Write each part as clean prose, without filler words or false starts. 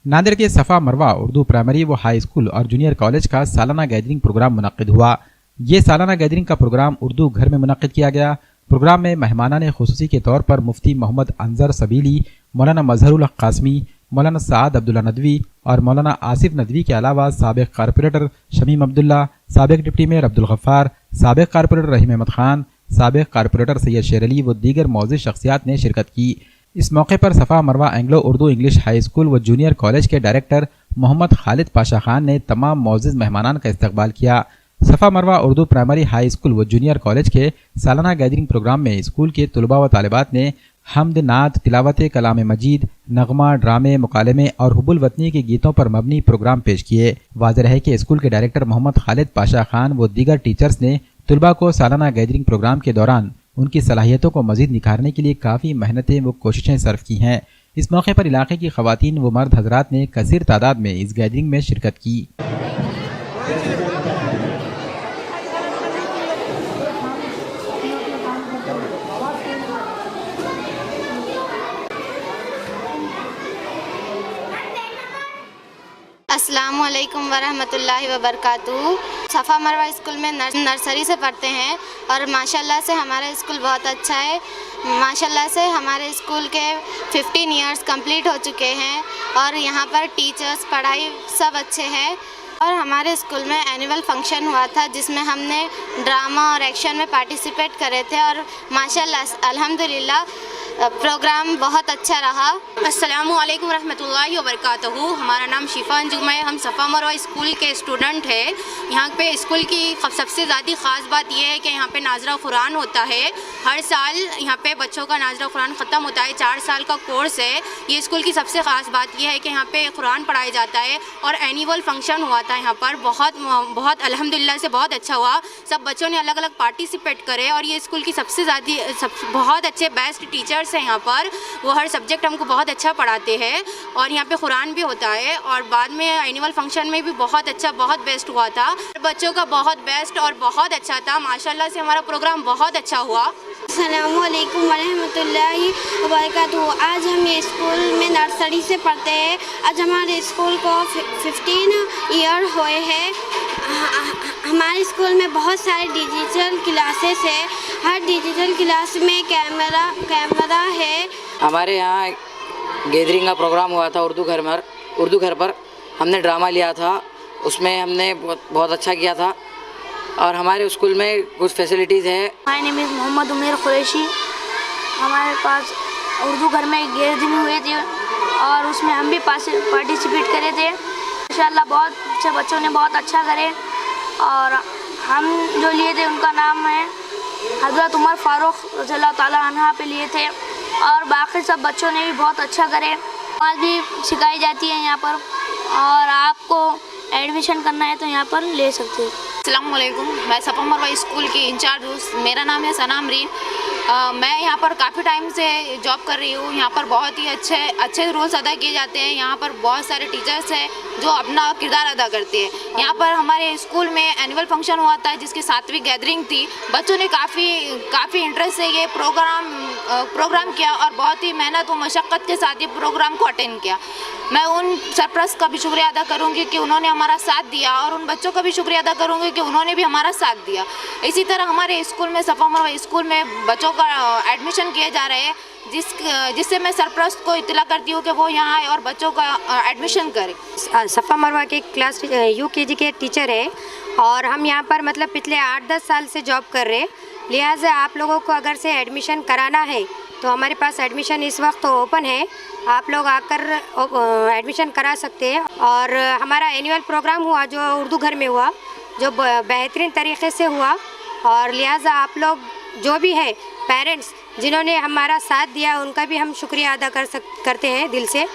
नांदेड़ के सफ़ा मरवा उर्दू प्राइमरी व हाई स्कूल और जूनियर कॉलेज का सालाना गैदरिंग प्रोग्राम मुनक्किद हुआ। ये सालाना गैदरिंग का प्रोग्राम उर्दू घर में मुनक्किद किया गया। प्रोग्राम में मेहमानाने खुसूसी के तौर पर मुफ्ती मोहम्मद अंजर सबीली, मौलाना मजहरुल हक कासमी, मौलाना साद अब्दुल्ला नदवी और मौलाना आसिफ नदवी के अलावा साबिक कारपोरेटर शमीम अब्दुल्ला, साबिक डिप्टी मेयर अब्दुल गफ्फार, साबिक कारपोरेटर रहीम अहमद खान, साबिक कारपोरेटर सैयद शेर अली व दीगर मौजूद शख्सियात ने शिरकत की। इस मौके पर सफ़ा मरवा Anglo Urdu English high school व जूनियर कॉलेज के डायरेक्टर मोहम्मद खालिद पाशा खान ने तमाम मौजूद मेहमानान का इस्तकबाल किया। सफ़ा मरवा उर्दू प्राइमरी हाई स्कूल व जूनियर कॉलेज के सालाना गैदरिंग प्रोग्राम में स्कूल के तलबा व तालिबात ने हमद, नात, तिलावत कलाम मजीद, नगमा, ड्रामे, मुकालमे और हुब्बुल वतनी के गीतों पर मबनी प्रोग्राम पेश किए। वाज़ेह है कि स्कूल के डायरेक्टर मोहम्मद खालिद पाशा खान व दीगर टीचर्स ने तलबा को सालाना गैदरिंग प्रोग्राम के दौरान उनकी सलाहियतों को मजीद निखारने के लिए काफ़ी मेहनतें व कोशिशें सर्फ की हैं। इस मौके पर इलाके की ख़वातीन व मर्द हजरात ने कसीर तादाद में इस गैदरिंग में शिरकत की। अस्सलामु अलैकुम वरहमतुल्लाहि वबरकातुहू। सफ़ा मरवा स्कूल में नर्सरी से पढ़ते हैं और माशाल्लाह से हमारा स्कूल बहुत अच्छा है। माशाल्लाह से हमारे स्कूल के 15 इयर्स कंप्लीट हो चुके हैं और यहाँ पर टीचर्स, पढ़ाई सब अच्छे हैं। और हमारे स्कूल में एनुअल फंक्शन हुआ था जिसमें हमने ड्रामा और एक्शन में पार्टिसिपेट करे थे और माशाल्लाह अल्हम्दुलिल्लाह प्रोग्राम बहुत अच्छा रहा। अस्सलामु अलैकुम रहमतुल्लाहि व बरकातहू। हमारा नाम शिफा अंजुम है। हम सफ़ा मरवा स्कूल के स्टूडेंट हैं। यहाँ पे स्कूल की सबसे ज़्यादा ख़ास बात यह है कि यहाँ पे नाज़रा कुरान होता है। हर साल यहाँ पे बच्चों का नाज़रा कुरान ख़त्म होता है। 4 साल का कोर्स है। ये स्कूल की सबसे ख़ास बात यह है कि यहाँ पे कुरान पढ़ाया जाता है और एनुअल फंक्शन हुआ था यहाँ पर। बहुत अल्हम्दुलिल्लाह से बहुत अच्छा हुआ। सब बच्चों ने अलग अलग पार्टिसिपेट करे और ये स्कूल की सबसे ज़्यादा बहुत अच्छे बेस्ट टीचर्स हैं यहाँ पर। वो हर सब्जेक्ट हमको बहुत अच्छा पढ़ाते हैं और यहाँ पे कुरान भी होता है और बाद में एनुअल फंक्शन में भी बहुत अच्छा, बहुत बेस्ट हुआ था। बच्चों का बहुत बेस्ट और बहुत अच्छा था। माशाल्लाह से हमारा प्रोग्राम बहुत अच्छा हुआ। अस्सलामु अलैकुम वरहमतुल्लाहि व बरकातुहू। आज हम ये स्कूल में नर्सरी से पढ़ते हैं। आज हमारे स्कूल को 15 ईयर हुए हैं। हमारे स्कूल में बहुत सारे डिजिटल क्लासेस है। हर डिजिटल क्लास में कैमरा है। हमारे यहाँ गैदरिंग का प्रोग्राम हुआ था उर्दू घर पर हमने ड्रामा लिया था। उसमें हमने बहुत अच्छा किया था और हमारे स्कूल में कुछ फैसिलिटीज़ है। माय नेम इज़ मोहम्मद उमेर कुरैशी। हमारे पास उर्दू घर में गैदरिंग हुए थे और उसमें हम भी पार्टिसिपेट करे थे। इंशाल्लाह बहुत अच्छे बच्चों ने बहुत अच्छा करे और हम जो लिए थे उनका नाम है हज़रत उमर फ़ारूक रज़ियल्लाहु ताला अन्हा पे लिए थे और बाकी सब बच्चों ने भी बहुत अच्छा करे। आज भी सिखाई जाती है यहाँ पर और आपको एडमिशन करना है तो यहाँ पर ले सकते हो। अस्सलामु अलैकुम। मैं सफ़ा मरवा स्कूल की इंचार्ज हूँ। मेरा नाम है सना अमरीन। मैं यहाँ पर काफ़ी टाइम से जॉब कर रही हूँ। यहाँ पर बहुत ही अच्छे रोल्स अदा किए जाते हैं। यहाँ पर बहुत सारे टीचर्स हैं जो अपना किरदार अदा करते हैं। यहाँ पर हमारे स्कूल में एनुअल फंक्शन हुआ था जिसकी 7वीं गैदरिंग थी। बच्चों ने काफ़ी इंटरेस्ट से ये प्रोग्राम किया और बहुत ही मेहनत व मशक्क़त के साथ ये प्रोग्राम को अटेंड किया। मैं उन सरपरस्त का भी शुक्रिया अदा करूँगी कि उन्होंने हमारा साथ दिया और उन बच्चों का भी शुक्रिया अदा करूँगी कि उन्होंने भी हमारा साथ दिया। इसी तरह हमारे स्कूल में सफ़ा मरवा स्कूल में बच्चों का एडमिशन किए जा रहे हैं जिससे मैं सरपरस्त को इत्तला करती हूँ कि वो यहाँ आए और बच्चों का एडमिशन करें। सफ़ा मरवा के क्लास UKG के टीचर है और हम यहाँ पर मतलब पिछले 8-10 साल से जॉब कर रहे हैं। लिहाजा आप लोगों को अगर से एडमिशन कराना है तो हमारे पास एडमिशन इस वक्त तो ओपन है। आप लोग आकर एडमिशन करा सकते हैं। और हमारा एनुअल प्रोग्राम हुआ जो उर्दू घर में हुआ जो बेहतरीन तरीके से हुआ और लिहाजा आप लोग जो भी है पेरेंट्स जिन्होंने हमारा साथ दिया उनका भी हम शुक्रिया अदा करते हैं दिल से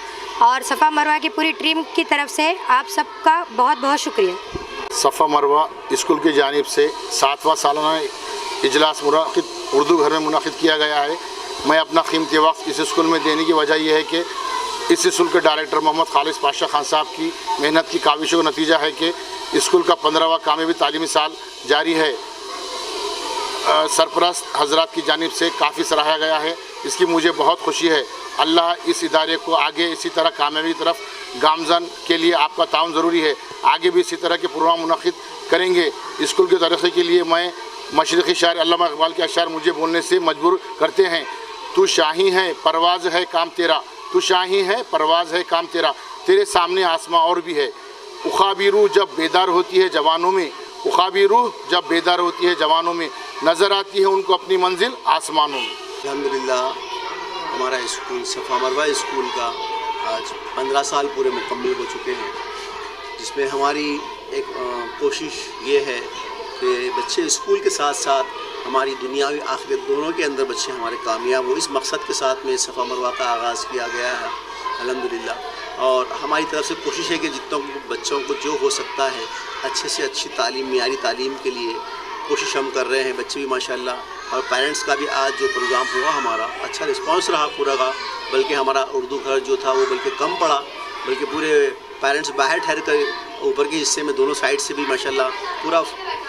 और सफ़ा मरवा की पूरी टीम की तरफ से आप सबका बहुत बहुत शुक्रिया। सफ़ा मरवा स्कूल की जानिब से 7वां सालाना इजलास उर्दू घर में मुनक़िद किया गया है। मैं अपना कीमती वक्त इस स्कूल में देने की वजह यह है कि इस स्कूल के डायरेक्टर मोहम्मद खालिद पाशा खान साहब की मेहनत की काविशों का नतीजा है कि स्कूल का 15वां कामयाबी तालीमी साल जारी है। सरपरस्त हजरात की जानिब से काफ़ी सराहा गया है। इसकी मुझे बहुत खुशी है अल्लाह इस इदारे को आगे इसी तरह कामयाबी की तरफ गामजन के लिए आपका ताउन ज़रूरी है, आगे भी इसी तरह के प्रोग्राम मुनक़िद करेंगे। स्कूल के तरक्की के लिए मैं मशरक़ी शायर अल्लामा इक़बाल के अशार मुझे बोलने से मजबूर करते हैं। तू शाही है परवाज़ है काम तेरा, तू शाही है परवाज़ है काम तेरा, तेरे सामने आसमां और भी है। उखाबी रूह जब बेदार होती है जवानों में, उखाबी रूह जब बेदार होती है जवानों में, नज़र आती है उनको अपनी मंजिल आसमानों में। अल्हम्दुलिल्लाह हमारा स्कूल सफ़ा मरवा स्कूल का आज 15 साल पूरे मुकम्मल हो चुके हैं, जिसमें हमारी एक कोशिश ये है कि बच्चे स्कूल के साथ साथ हमारी दुनियावी आखिरत दोनों के अंदर बच्चे हमारे कामयाब हो। इस मकसद के साथ में सफ़ा मरवा का आगाज़ किया गया है अल्हम्दुलिल्लाह। और हमारी तरफ से कोशिश है कि जितनों बच्चों को जो हो सकता है अच्छे से अच्छी तालीम, मियारी तालीम के लिए कोशिश हम कर रहे हैं। बच्चे भी माशाल्लाह, और पेरेंट्स का भी आज जो प्रोग्राम हुआ हमारा अच्छा रिस्पांस रहा पूरा का, बल्कि हमारा उर्दू घर जो था वो बल्कि कम पड़ा, बल्कि पूरे पेरेंट्स बाहर ठहर कर ऊपर के हिस्से में दोनों साइड से भी माशाल्लाह पूरा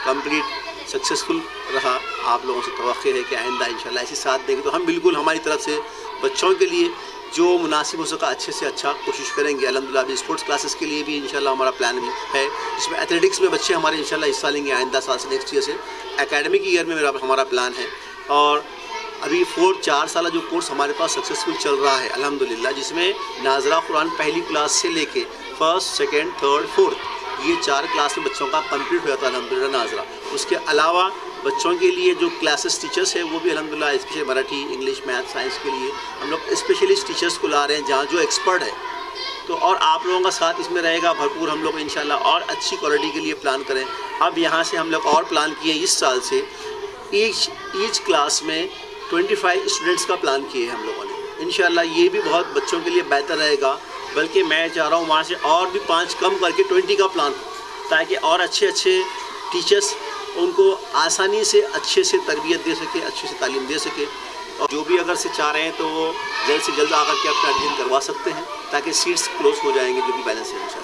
कंप्लीट सक्सेसफुल रहा। आप लोगों से तवक्को है कि आइंदा इंशाल्लाह ऐसे साथ देंगे तो हम बिल्कुल हमारी तरफ से बच्चों के लिए जो मुनासिब हो सका अच्छे से अच्छा कोशिश करेंगे। अल्हम्दुलिल्लाह अभी स्पोर्ट्स क्लासेस के लिए भी इंशाल्लाह हमारा प्लान भी है, जिसमें एथलेटिक्स में बच्चे हमारे इंशाल्लाह हिस्सा लेंगे आइंदा साल से, नेक्स्ट ईयर से। एकेडमिक ईयर में हमारा प्लान है। और अभी 4 साल जो कोर्स हमारे पास सक्सेसफुल चल रहा है अल्हम्दुलिल्लाह, जिसमें नाज़रा कुरान पहली क्लास से लेके 1st, 2nd, 3rd, 4th ये 4 क्लास में बच्चों का कंप्लीट हो जाता है अल्हम्दुलिल्लाह नाज़रा। उसके अलावा बच्चों के लिए जो क्लासेस टीचर्स हैं वो भी अल्हम्दुलिल्लाह special Marathi, English, math, science के लिए हम लोग स्पेशलिस्ट टीचर्स को ला रहे हैं जहाँ जो एक्सपर्ट है। तो और आप लोगों का साथ इसमें रहेगा भरपूर, हम लोग इंशाल्लाह और अच्छी क्वालिटी के लिए प्लान करें। अब यहाँ से हम लोग और प्लान किए इस साल से ईच क्लास में 25 स्टूडेंट्स का प्लान किए हम लोगों ने। इंशाल्लाह ये भी बहुत बच्चों के लिए बेहतर रहेगा, बल्कि मैं चाह रहा हूँ वहाँ से और भी 5 कम करके 20 का प्लान हो, ताकि और अच्छे टीचर्स उनको आसानी से अच्छे से तरबियत दे सके, अच्छे से तालीम दे सके। और जो भी अगर से चाह रहे हैं तो वो जल्द से जल्द आकर के अपना एडमिशन करवा सकते हैं, ताकि सीट्स क्लोज हो जाएंगे जो भी बैलेंस है इंशाल्लाह।